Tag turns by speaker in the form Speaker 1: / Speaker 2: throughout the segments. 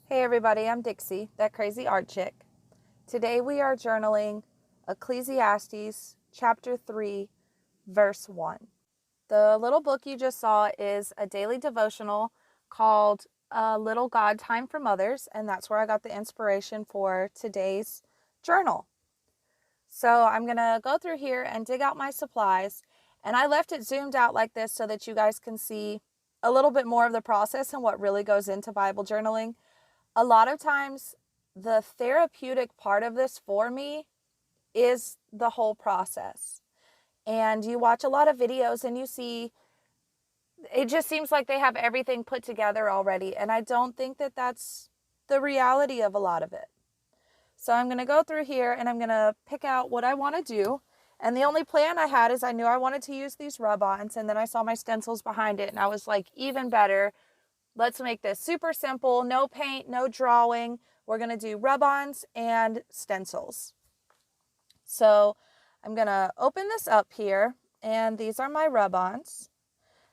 Speaker 1: Hey everybody, I'm Dixie, that crazy art chick. Today we are journaling Ecclesiastes chapter 3, verse 1. The little book you just saw is a daily devotional called A Little God Time for Mothers, and that's where I got the inspiration for today's journal. So I'm going to go through here and dig out my supplies, and I left it zoomed out like this so that you guys can see a little bit more of the process and what really goes into Bible journaling. A lot of times the therapeutic part of this for me is the whole process. And you watch a lot of videos and you see, it just seems like they have everything put together already. And I don't think that that's the reality of a lot of it. So I'm going to go through here and I'm going to pick out what I want to do. And the only plan I had is I knew I wanted to use these rub-ons, and then I saw my stencils behind it and I was like, even better. Let's make this super simple, no paint, no drawing. We're going to do rub-ons and stencils. So I'm going to open this up here, and these are my rub-ons.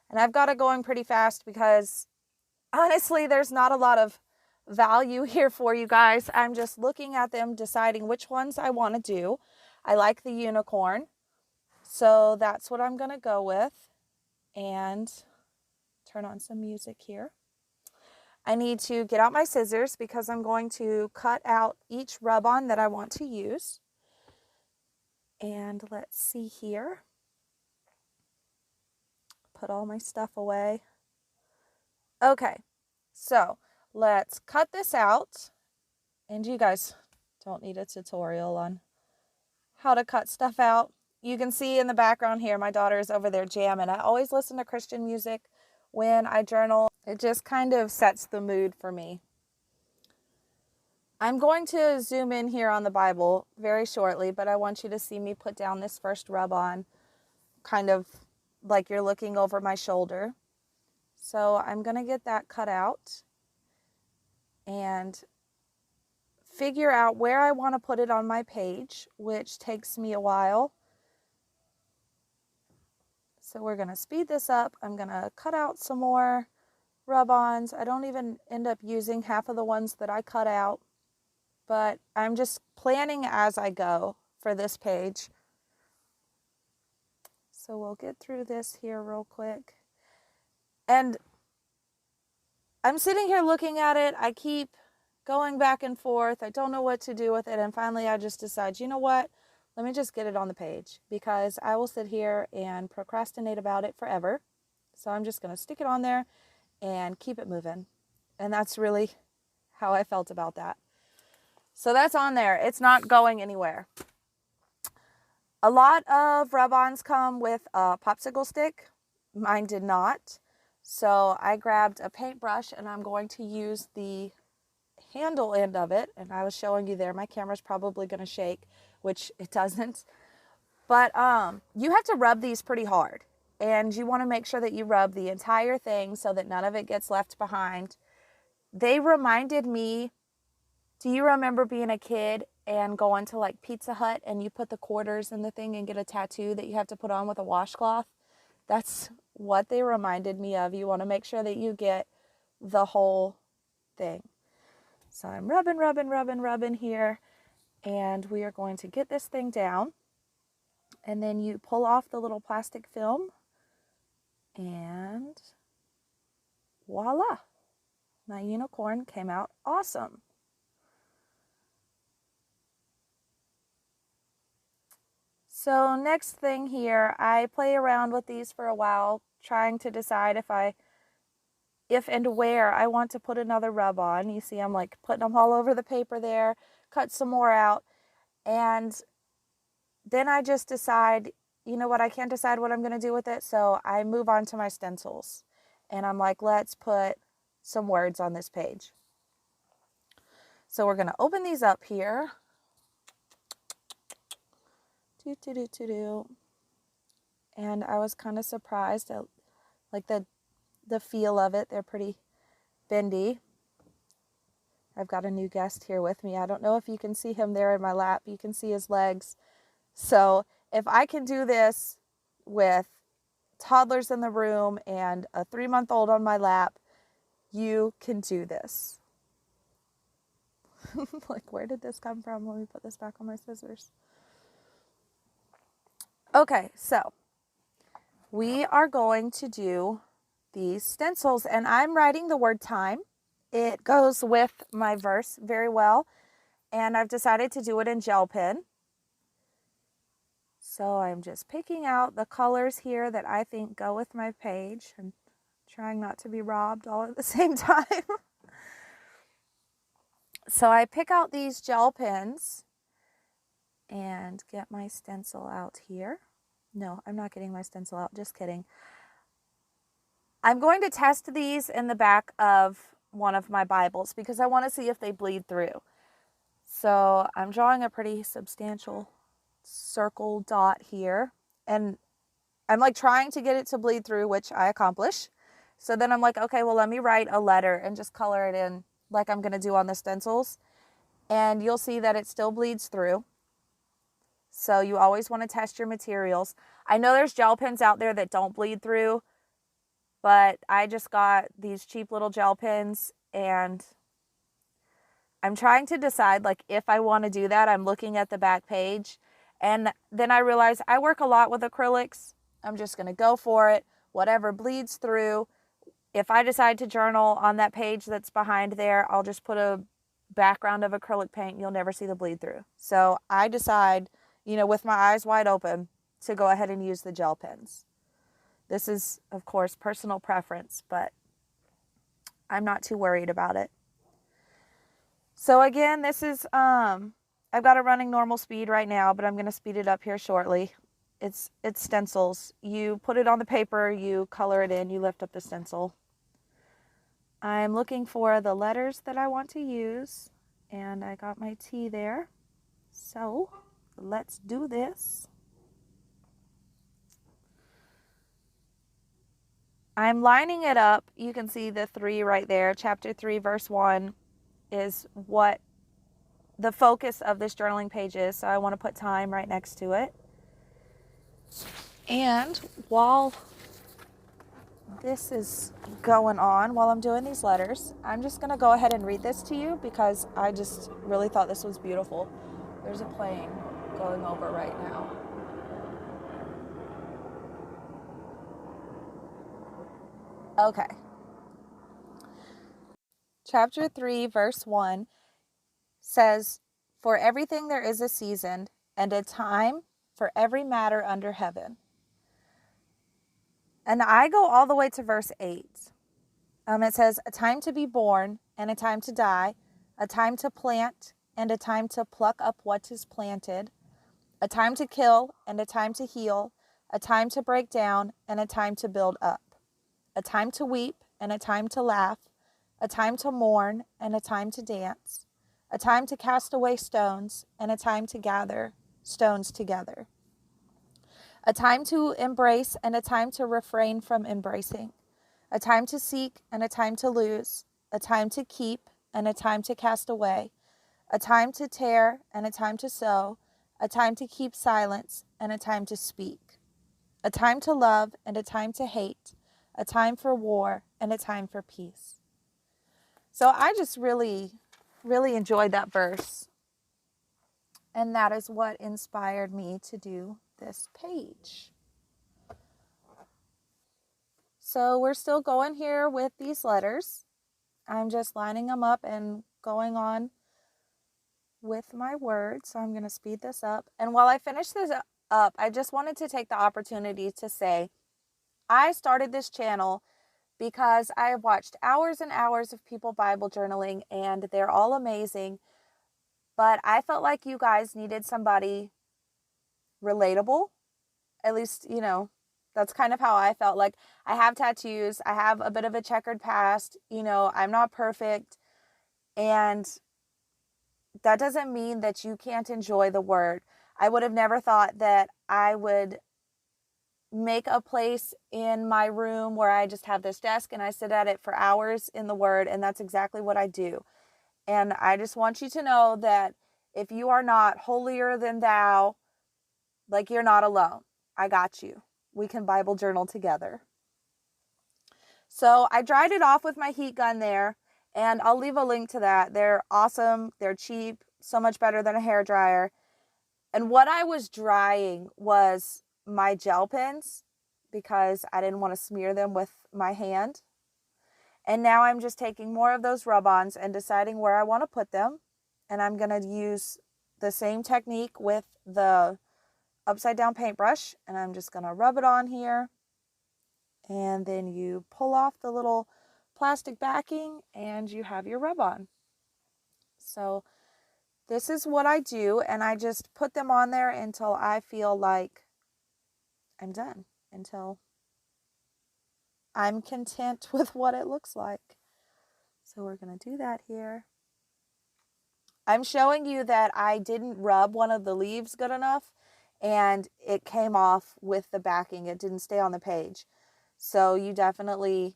Speaker 1: And I've got it going pretty fast because honestly, there's not a lot of value here for you guys. I'm just looking at them, deciding which ones I want to do. I like the unicorn, so that's what I'm going to go with. And turn on some music here. I need to get out my scissors because I'm going to cut out each rub-on that I want to use. And let's see here. Put all my stuff away. Okay, so let's cut this out. And you guys don't need a tutorial on how to cut stuff out. You can see in the background here, my daughter is over there jamming. I always listen to Christian music when I journal. It just kind of sets the mood for me. I'm going to zoom in here on the Bible very shortly, but I want you to see me put down this first rub-on, kind of like you're looking over my shoulder. So I'm going to get that cut out and figure out where I want to put it on my page, which takes me a while. So we're going to speed this up. I'm going to cut out some more rub-ons. I don't even end up using half of the ones that I cut out, but I'm just planning as I go for this page. So we'll get through this here real quick. And I'm sitting here looking at it. I keep going back and forth. I don't know what to do with it. And finally I just decide, you know what? Let me just get it on the page, because I will sit here and procrastinate about it forever. So I'm just going to stick it on there and keep it moving. And that's really how I felt about that. So that's on there. It's not going anywhere. A lot of rub-ons come with a popsicle stick. Mine did not. So I grabbed a paintbrush and I'm going to use the handle end of it. And I was showing you there. My camera's probably going to shake, which it doesn't. But you have to rub these pretty hard. And you want to make sure that you rub the entire thing so that none of it gets left behind. They reminded me, do you remember being a kid and going to like Pizza Hut and you put the quarters in the thing and get a tattoo that you have to put on with a washcloth? That's what they reminded me of. You want to make sure that you get the whole thing. So I'm rubbing here, and we are going to get this thing down. And then you pull off the little plastic film, and voila, my unicorn came out awesome. So next thing here, I play around with these for a while, trying to decide if and where I want to put another rub on. You see I'm like putting them all over the paper there, cut some more out, and then I just decide, you know what, I can't decide what I'm going to do with it, so I move on to my stencils. And I'm like, let's put some words on this page. So we're going to open these up here. And I was kind of surprised at like the feel of it. They're pretty bendy. I've got a new guest here with me. I don't know if you can see him there in my lap. You can see his legs. So if I can do this with toddlers in the room and a 3-month-old on my lap, you can do this. Like, where did this come from? Let me put this back on my scissors. Okay, so we are going to do these stencils, and I'm writing the word time. It goes with my verse very well, and I've decided to do it in gel pen. So I'm just picking out the colors here that I think go with my page and trying not to be robbed all at the same time. So I pick out these gel pens and get my stencil out here. No, I'm not getting my stencil out, just kidding. I'm going to test these in the back of one of my Bibles because I want to see if they bleed through. So I'm drawing a pretty substantial circle dot here, and I'm like trying to get it to bleed through, which I accomplish. So then I'm like, okay, well, let me write a letter and just color it in like I'm going to do on the stencils. And you'll see that it still bleeds through. So you always want to test your materials. I know there's gel pens out there that don't bleed through, but I just got these cheap little gel pens, and I'm trying to decide like if I want to do that. I'm looking at the back page, and then I realize I work a lot with acrylics. I'm just going to go for it. Whatever bleeds through. If I decide to journal on that page that's behind there, I'll just put a background of acrylic paint. You'll never see the bleed through. So I decide, with my eyes wide open, to go ahead and use the gel pens. This is, of course, personal preference, but I'm not too worried about it. So again, this is, I've got it running normal speed right now, but I'm going to speed it up here shortly. It's stencils. You put it on the paper, you color it in, you lift up the stencil. I'm looking for the letters that I want to use, and I got my T there. So let's do this. I'm lining it up. You can see the 3 right there. Chapter 3, verse 1 is what the focus of this journaling page is. So I want to put time right next to it. And while this is going on, while I'm doing these letters, I'm just going to go ahead and read this to you because I just really thought this was beautiful. There's a plane going over right now. Okay. Chapter 3, verse 1 says, "For everything there is a season and a time for every matter under heaven." And I go all the way to verse 8. It says, "A time to be born and a time to die, a time to plant and a time to pluck up what is planted, a time to kill and a time to heal, a time to break down and a time to build up, a time to weep and a time to laugh, a time to mourn and a time to dance, a time to cast away stones and a time to gather stones together, a time to embrace and a time to refrain from embracing, a time to seek and a time to lose, a time to keep and a time to cast away, a time to tear and a time to sow, a time to keep silence and a time to speak, a time to love and a time to hate, a time for war and a time for peace." So I just really, really enjoyed that verse. And that is what inspired me to do this page. So we're still going here with these letters. I'm just lining them up and going on with my words. So I'm going to speed this up. And while I finish this up, I just wanted to take the opportunity to say, I started this channel because I have watched hours and hours of people Bible journaling, and they're all amazing. But I felt like you guys needed somebody relatable. At least, that's kind of how I felt. Like, I have tattoos. I have a bit of a checkered past. I'm not perfect. And that doesn't mean that you can't enjoy the word. I would have never thought that I would make a place in my room where I just have this desk and I sit at it for hours in the word. And that's exactly what I do. And I just want you to know that if you are not holier than thou, like, you're not alone. I got you. We can Bible journal together. So I dried it off with my heat gun there. And I'll leave a link to that. They're awesome. They're cheap. So much better than a hairdryer. And what I was drying was my gel pens because I didn't want to smear them with my hand. And now I'm just taking more of those rub-ons and deciding where I want to put them. And I'm going to use the same technique with the upside down paintbrush. And I'm just going to rub it on here. And then you pull off the little plastic backing and you have your rub-on. So this is what I do, and I just put them on there until I feel like I'm done, until I'm content with what it looks like. So we're going to do that here. I'm showing you that I didn't rub one of the leaves good enough, and it came off with the backing. It didn't stay on the page. So you definitely,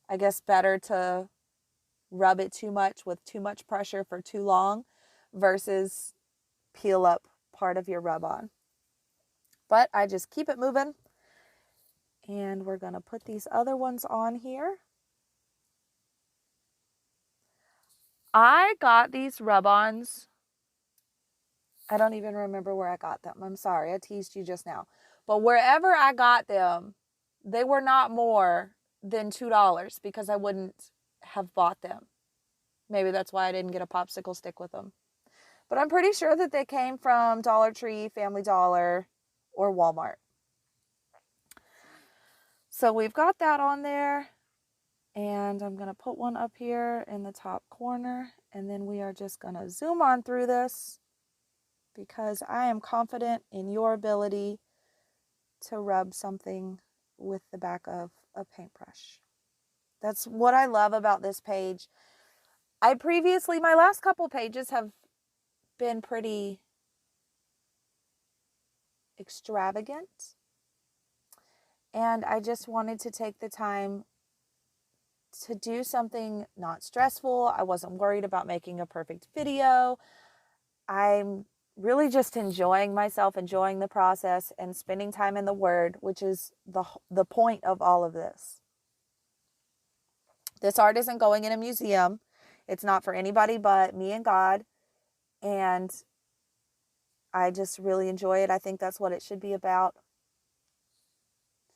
Speaker 1: I guess, better to rub it too much with too much pressure for too long versus peel up part of your rub-on. But I just keep it moving. And we're going to put these other ones on here. I got these rub-ons. I don't even remember where I got them. I'm sorry, I teased you just now. But wherever I got them, they were not more than $2 because I wouldn't have bought them. Maybe that's why I didn't get a popsicle stick with them. But I'm pretty sure that they came from Dollar Tree, Family Dollar, or Walmart. So we've got that on there. And I'm going to put one up here in the top corner. And then we are just going to zoom on through this because I am confident in your ability to rub something with the back of a paintbrush. That's what I love about this page. My last couple pages have been pretty extravagant. And I just wanted to take the time to do something not stressful. I wasn't worried about making a perfect video. I'm really just enjoying myself, enjoying the process, and spending time in the Word, which is the point of all of this. This art isn't going in a museum. It's not for anybody but me and God. And I just really enjoy it. I think that's what it should be about.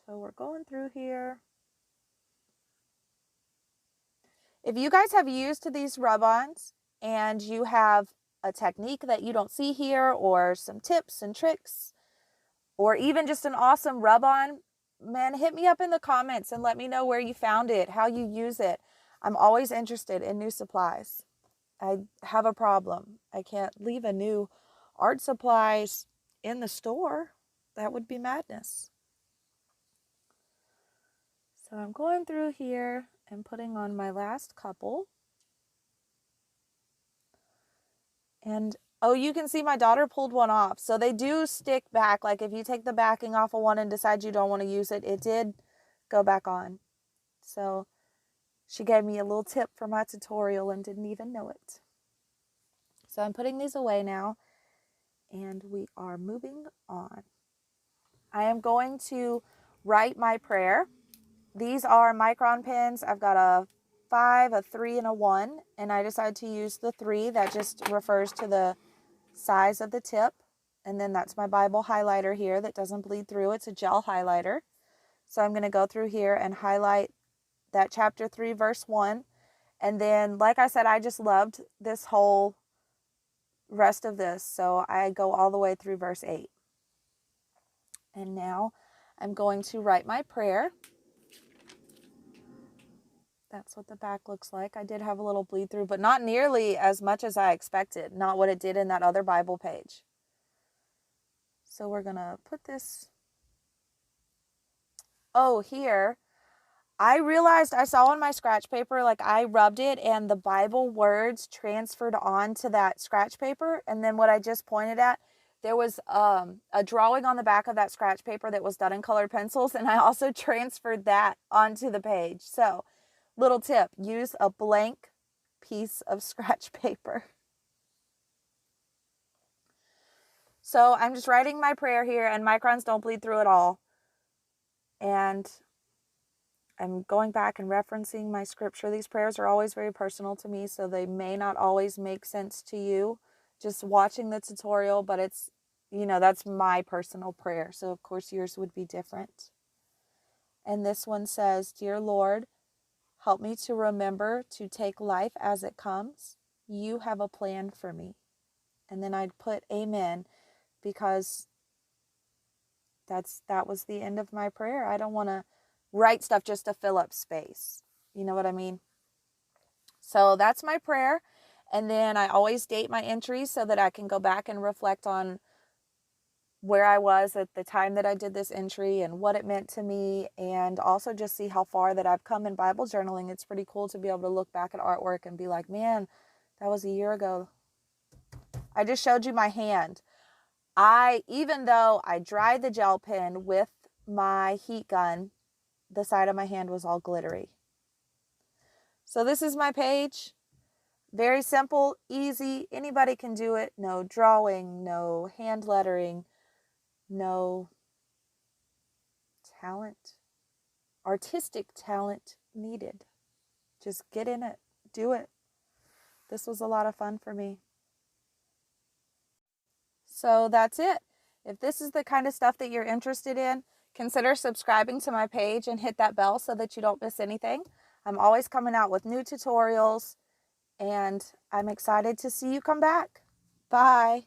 Speaker 1: So we're going through here. If you guys have used these rub-ons and you have a technique that you don't see here, or some tips and tricks, or even just an awesome rub-on, man, hit me up in the comments and let me know where you found it, how you use it. I'm always interested in new supplies. I have a problem. I can't leave a new art supplies in the store. That would be madness. So I'm going through here and putting on my last couple. And oh, you can see my daughter pulled one off. So they do stick back. Like if you take the backing off of one and decide you don't want to use it, it did go back on. So she gave me a little tip for my tutorial and didn't even know it. So I'm putting these away now and we are moving on. I am going to write my prayer. These are micron pens. I've got a 5, a 3, and a 1. And I decided to use the 3. That just refers to the size of the tip. And then that's my Bible highlighter here that doesn't bleed through. It's a gel highlighter. So I'm going to go through here and highlight that chapter 3, verse 1. And then, like I said, I just loved this whole rest of this. So I go all the way through verse 8. And now I'm going to write my prayer. That's what the back looks like. I did have a little bleed through, but not nearly as much as I expected. Not what it did in that other Bible page. So we're going to put this. Oh, here. I realized I saw on my scratch paper, like I rubbed it and the Bible words transferred onto that scratch paper. And then what I just pointed at, there was a drawing on the back of that scratch paper that was done in colored pencils. And I also transferred that onto the page. So little tip, use a blank piece of scratch paper. So I'm just writing my prayer here, and microns don't bleed through at all. And I'm going back and referencing my scripture. These prayers are always very personal to me, so they may not always make sense to you just watching the tutorial, but it's, that's my personal prayer. So, of course, yours would be different. And this one says, Dear Lord, help me to remember to take life as it comes. You have a plan for me. And then I'd put amen, because that was the end of my prayer. I don't want to write stuff just to fill up space. You know what I mean? So that's my prayer. And then I always date my entries so that I can go back and reflect on where I was at the time that I did this entry and what it meant to me, and also just see how far that I've come in Bible journaling. It's pretty cool to be able to look back at artwork and be like, man, that was a year ago. I just showed you my hand. Even though I dried the gel pen with my heat gun, the side of my hand was all glittery. So this is my page. Very simple, easy. Anybody can do it. No drawing, no hand lettering, no talent, artistic talent needed. Just get in it. Do it. This was a lot of fun for me. So that's it. If this is the kind of stuff that you're interested in, consider subscribing to my page and hit that bell so that you don't miss anything. I'm always coming out with new tutorials, and I'm excited to see you come back. Bye.